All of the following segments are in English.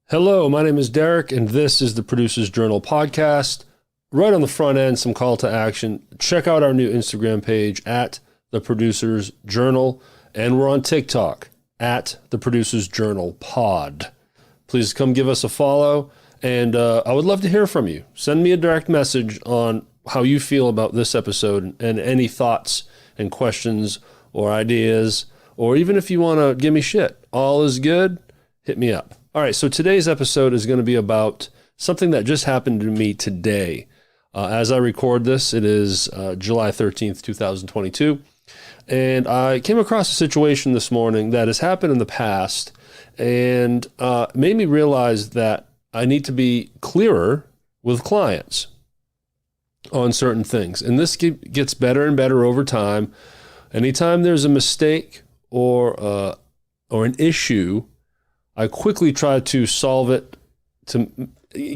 Hello, my name is Derek, and this is the Producer's Journal podcast. Right on the front end, some call to action. Check out our new Instagram page at the Producer's Journal, and we're on TikTok at the Producer's Journal Pod. Please come give us a follow, and I would love to hear from you. Send me a direct message on how you feel about this episode and any thoughts and questions or ideas, or even if you want to give me shit. All is good. Hit me up. All right, so today's episode is going to be about something that just happened to me today. As I record this, it is July 13th, 2022, and I came across a situation this morning that has happened in the past and made me realize that I need to be clearer with clients on certain things. And this gets better and better over time. Anytime there's a mistake or an issue, I quickly try to solve it, to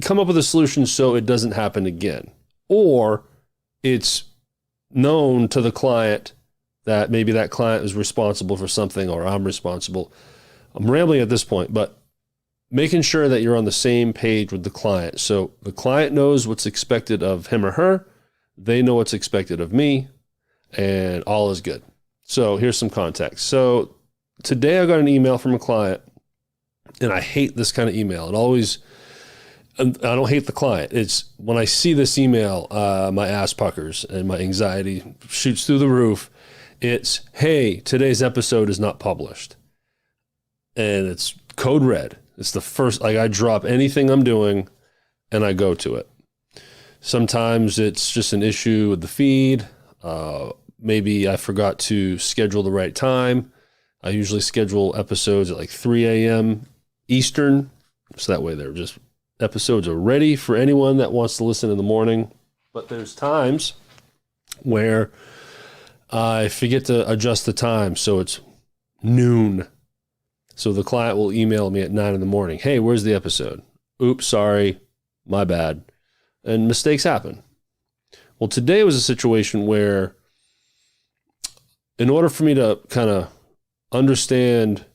come up with a solution so it doesn't happen again. Or it's known to the client that maybe that client is responsible for something or I'm responsible. I'm rambling at this point, but making sure that you're on the same page with the client. So the client knows what's expected of him or her. They know what's expected of me, and all is good. So here's some context. So today I got an email from a client. And I hate this kind of email. I don't hate the client. It's when I see this email, my ass puckers and my anxiety shoots through the roof. It's, hey, today's episode is not published. And it's code red. It's the first, I drop anything I'm doing and I go to it. Sometimes it's just an issue with the feed. Maybe I forgot to schedule the right time. I usually schedule episodes at like 3 a.m. Eastern, so that way episodes are ready for anyone that wants to listen in the morning. But there's times where I forget to adjust the time, so it's noon. So the client will email me at 9 in the morning. Hey, where's the episode? Oops, sorry, my bad. And mistakes happen. Well, today was a situation where in order for me to kind of understand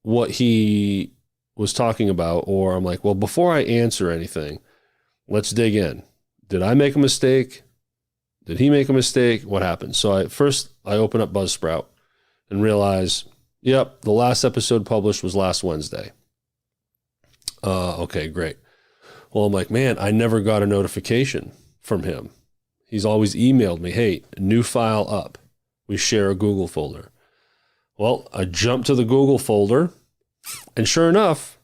what he was talking about, or I'm like, well, before I answer anything, let's dig in. Did I make a mistake? Did he make a mistake? What happened? So I open up Buzzsprout and realize, yep, the last episode published was last Wednesday. Okay, great. Well, I'm like, man, I never got a notification from him. He's always emailed me, hey, new file up. We share a Google folder. Well, I jumped to the Google folder, and sure enough,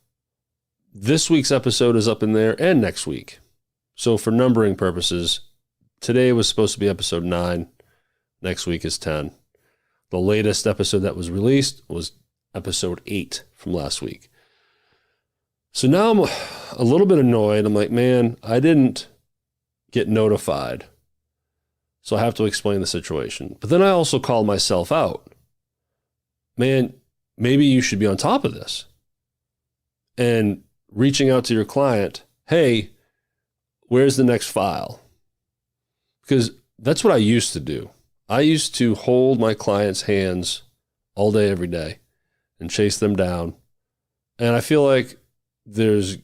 this week's episode is up in there and next week. So for numbering purposes, today was supposed to be episode 9. Next week is 10. The latest episode that was released was episode 8 from last week. So now I'm a little bit annoyed. I'm like, man, I didn't get notified. So I have to explain the situation. But then I also called myself out. Man, maybe you should be on top of this. And reaching out to your client, hey, where's the next file? Because that's what I used to do. I used to hold my clients' hands all day, every day, and chase them down. And I feel like there's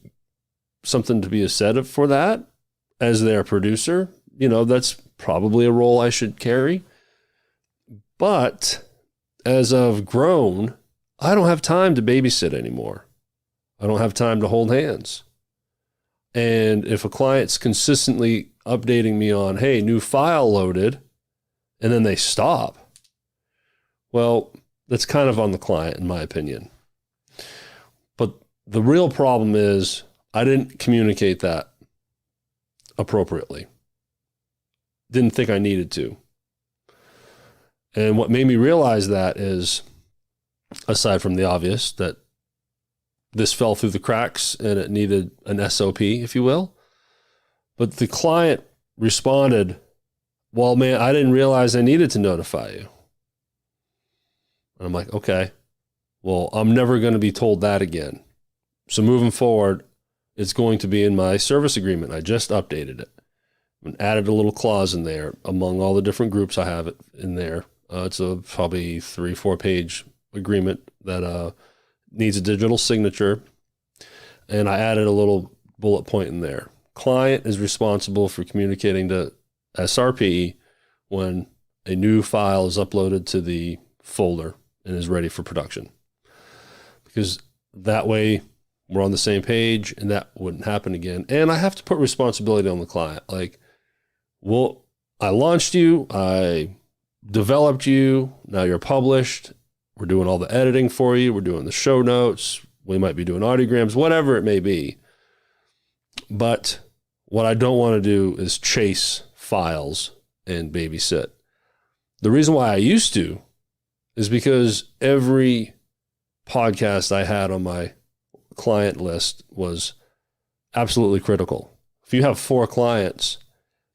something to be said for that as their producer. You know, that's probably a role I should carry. But as I've grown, I don't have time to babysit anymore. I don't have time to hold hands. And if a client's consistently updating me on, hey, new file loaded, and then they stop, well, that's kind of on the client, in my opinion. But the real problem is I didn't communicate that appropriately. Didn't think I needed to. And what made me realize that is, aside from the obvious, that this fell through the cracks and it needed an SOP, if you will. But the client responded, well, man, I didn't realize I needed to notify you. And I'm like, okay, well, I'm never going to be told that again. So moving forward, it's going to be in my service agreement. I just updated it and added a little clause in there among all the different groups I have it in there. It's a probably 3-4 page agreement that needs a digital signature And I added a little bullet point in there. Client is responsible for communicating to SRP when a new file is uploaded to the folder and is ready for production. Because that way we're on the same page and that wouldn't happen again. And I have to put responsibility on the client. Like, well, I launched you, I developed you, now you're published, we're doing all the editing for you, we're doing the show notes, we might be doing audiograms, whatever it may be. But what I don't want to do is chase files and babysit. The reason why I used to is because every podcast I had on my client list was absolutely critical. If you have 4 clients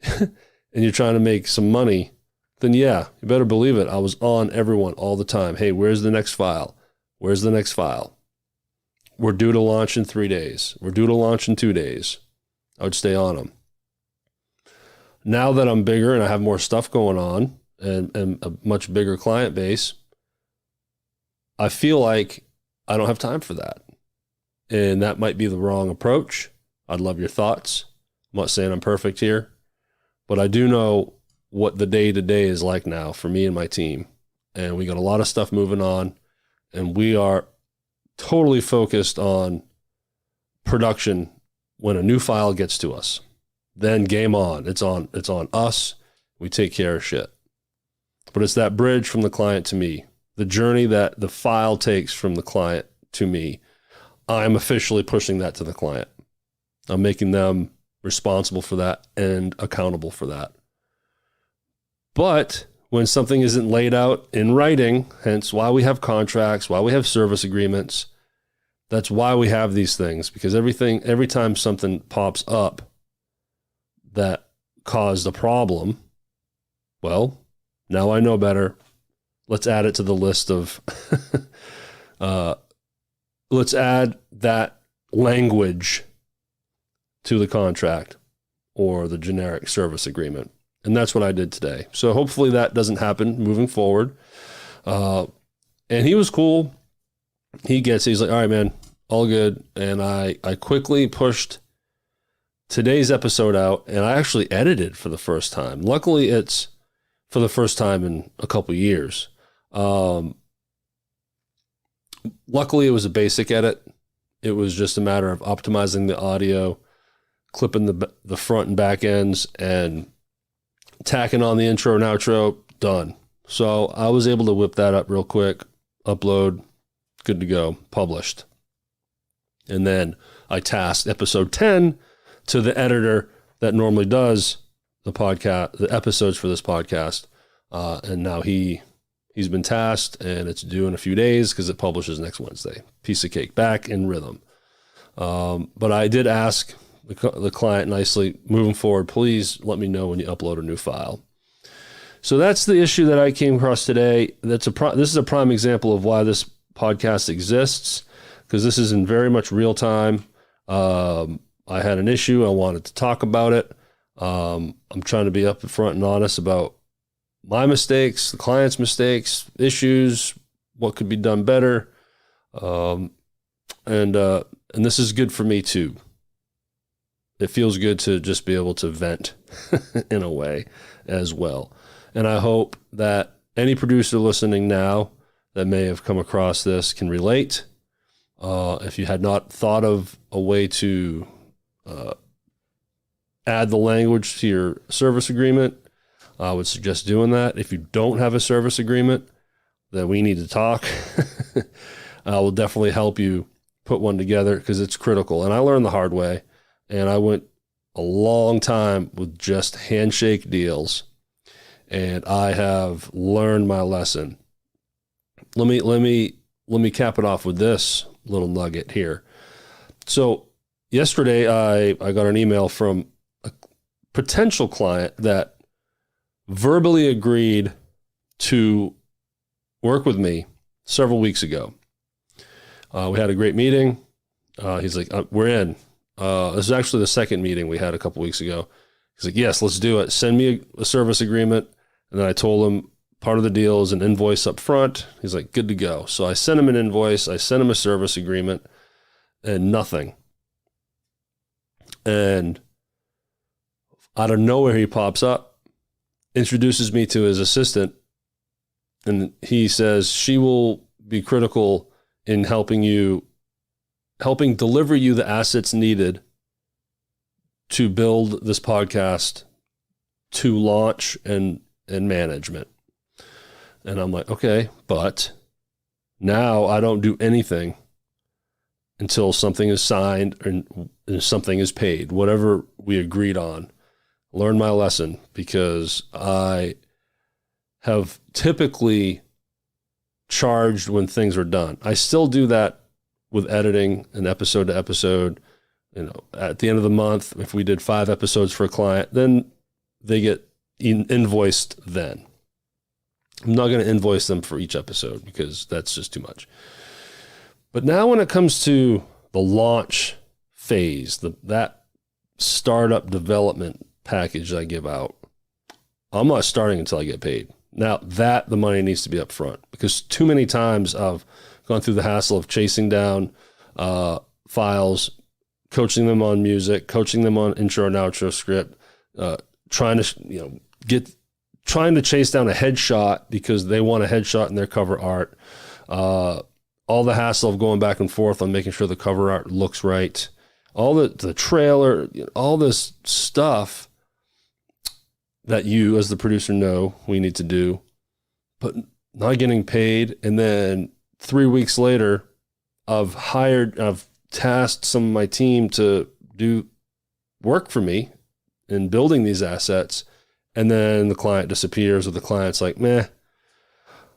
and you're trying to make some money, then yeah, you better believe it. I was on everyone all the time. Hey, where's the next file? Where's the next file? We're due to launch in 3 days. We're due to launch in 2 days. I would stay on them. Now that I'm bigger and I have more stuff going on and a much bigger client base, I feel like I don't have time for that. And that might be the wrong approach. I'd love your thoughts. I'm not saying I'm perfect here, but I do know what the day-to-day is like now for me and my team. And we got a lot of stuff moving on, and we are totally focused on production when a new file gets to us. Then game on. It's on us. We take care of shit. But it's that bridge from the client to me, the journey that the file takes from the client to me. I'm officially pushing that to the client. I'm making them responsible for that and accountable for that. But when something isn't laid out in writing, hence why we have contracts, why we have service agreements, that's why we have these things, because every time something pops up that caused a problem, well, now I know better. Let's add it to the list of, let's add that language to the contract or the generic service agreement. And that's what I did today. So hopefully that doesn't happen moving forward. And he was cool. He's like, all right, man, all good. And I quickly pushed today's episode out, and I actually edited for the first time. Luckily, it's for the first time in a couple years. Luckily, it was a basic edit. It was just a matter of optimizing the audio, clipping the front and back ends, and tacking on the intro and outro, done. So I was able to whip that up real quick, upload, good to go, published. And then I tasked episode 10 to the editor that normally does the episodes for this podcast. And now he's been tasked, and it's due in a few days because it publishes next Wednesday. Piece of cake, back in rhythm. But I did ask the client nicely, moving forward, please let me know when you upload a new file. So that's the issue that I came across today. This is a prime example of why this podcast exists, because this is in very much real time. I had an issue. I wanted to talk about it. I'm trying to be upfront and honest about my mistakes, the client's mistakes, issues, what could be done better. And this is good for me too. It feels good to just be able to vent in a way as well. And I hope that any producer listening now that may have come across this can relate. If you had not thought of a way to add the language to your service agreement, I would suggest doing that. If you don't have a service agreement, then we need to talk. I will definitely help you put one together because it's critical. And I learned the hard way. And I went a long time with just handshake deals, and I have learned my lesson. Let me cap it off with this little nugget here. So yesterday I got an email from a potential client that verbally agreed to work with me several weeks ago. We had a great meeting. He's like, we're in. This is actually the second meeting we had a couple weeks ago. He's like, yes, let's do it. Send me a service agreement. And then I told him part of the deal is an invoice up front. He's like, good to go. So I sent him an invoice. I sent him a service agreement and nothing. And out of nowhere, he pops up, introduces me to his assistant, and he says she will be critical in helping deliver you the assets needed to build this podcast to launch and management. And I'm like, okay, but now I don't do anything until something is signed and something is paid, whatever we agreed on. Learn my lesson, because I have typically charged when things are done. I still do that with editing and episode to episode. At the end of the month, if we did 5 episodes for a client, then they get invoiced then. I'm not going to invoice them for each episode because that's just too much. But now when it comes to the launch phase, that startup development package I give out, I'm not starting until I get paid. Now the money needs to be up front, because too many times I've gone through the hassle of chasing down files, coaching them on music, coaching them on intro and outro script, trying to chase down a headshot because they want a headshot in their cover art. All the hassle of going back and forth on making sure the cover art looks right. All the trailer, all this stuff that you as the producer know we need to do, but not getting paid. And then 3 weeks later, I've tasked some of my team to do work for me in building these assets. And then the client disappears, or the client's like, meh,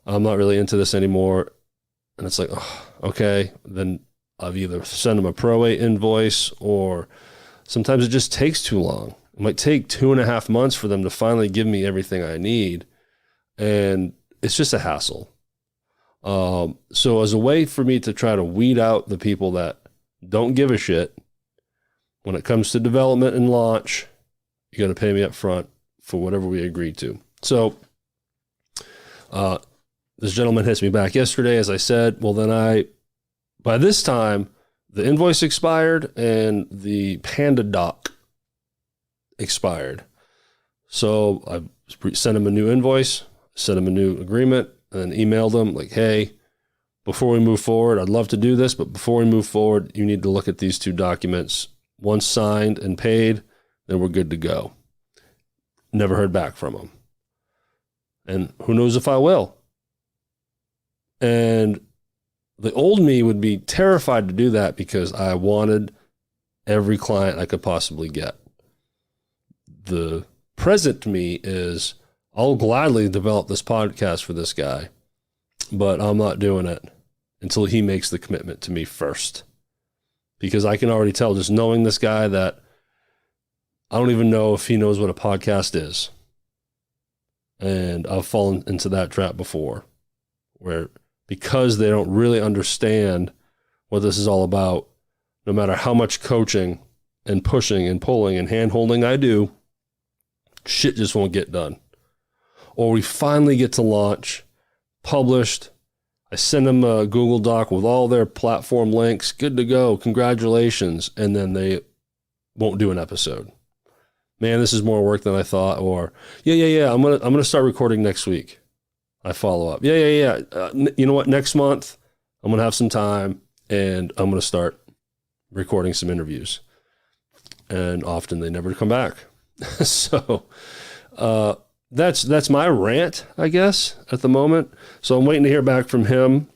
I'm not really into this anymore. And it's like, oh, okay. Then I've either sent them a prorate invoice, or sometimes it just takes too long. It might take 2.5 months for them to finally give me everything I need. And it's just a hassle. So as a way for me to try to weed out the people that don't give a shit, when it comes to development and launch, you got to pay me up front for whatever we agreed to. So this gentleman hits me back yesterday, as I said. Well, then by this time, the invoice expired and the Panda doc expired. So I sent him a new invoice, sent him a new agreement, and emailed him like, hey, before we move forward, I'd love to do this, but before we move forward, you need to look at these 2 documents. Once signed and paid, then we're good to go. Never heard back from him. And who knows if I will. And the old me would be terrified to do that, because I wanted every client I could possibly get. The present me is, I'll gladly develop this podcast for this guy, but I'm not doing it until he makes the commitment to me first. Because I can already tell, just knowing this guy, that I don't even know if he knows what a podcast is. And I've fallen into that trap before, where because they don't really understand what this is all about, no matter how much coaching and pushing and pulling and hand-holding I do, shit just won't get done. Or we finally get to launch, published. I send them a Google Doc with all their platform links, good to go, congratulations, and then they won't do an episode. Man, this is more work than I thought. Or yeah, I'm gonna start recording next week. I follow up. Yeah. You know what? Next month, I'm gonna have some time, and I'm gonna start recording some interviews. And often they never come back. So that's my rant, I guess, at the moment. So I'm waiting to hear back from him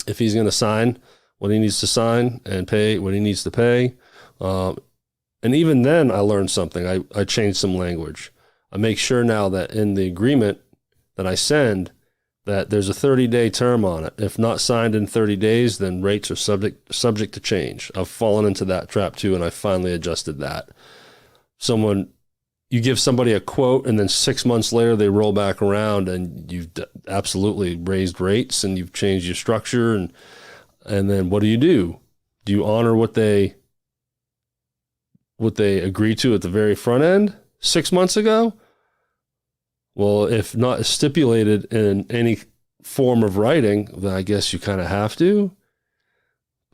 if he's going to sign what he needs to sign and pay what he needs to pay. And even then, I learned something. I changed some language. I make sure now that in the agreement that I send, that there's a 30-day term on it. If not signed in 30 days, then rates are subject to change. I've fallen into that trap too, and I finally adjusted that. You give somebody a quote, and then 6 months later they roll back around, and you've absolutely raised rates, and you've changed your structure, and then what do? Do you honor what they agreed to at the very front end 6 months ago? Well, if not stipulated in any form of writing, then I guess you kind of have to.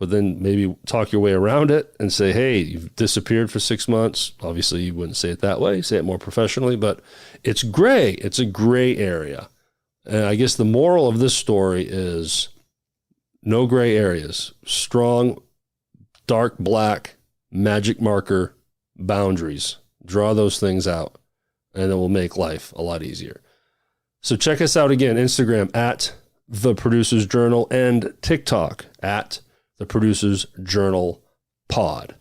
but then maybe talk your way around it and say, hey, you've disappeared for 6 months. Obviously, you wouldn't say it that way. Say it more professionally, but it's gray. It's a gray area. And I guess the moral of this story is no gray areas. Strong, dark black, magic marker boundaries. Draw those things out, and it will make life a lot easier. So check us out again, Instagram at The Producers Journal and TikTok at The Producers Journal Pod.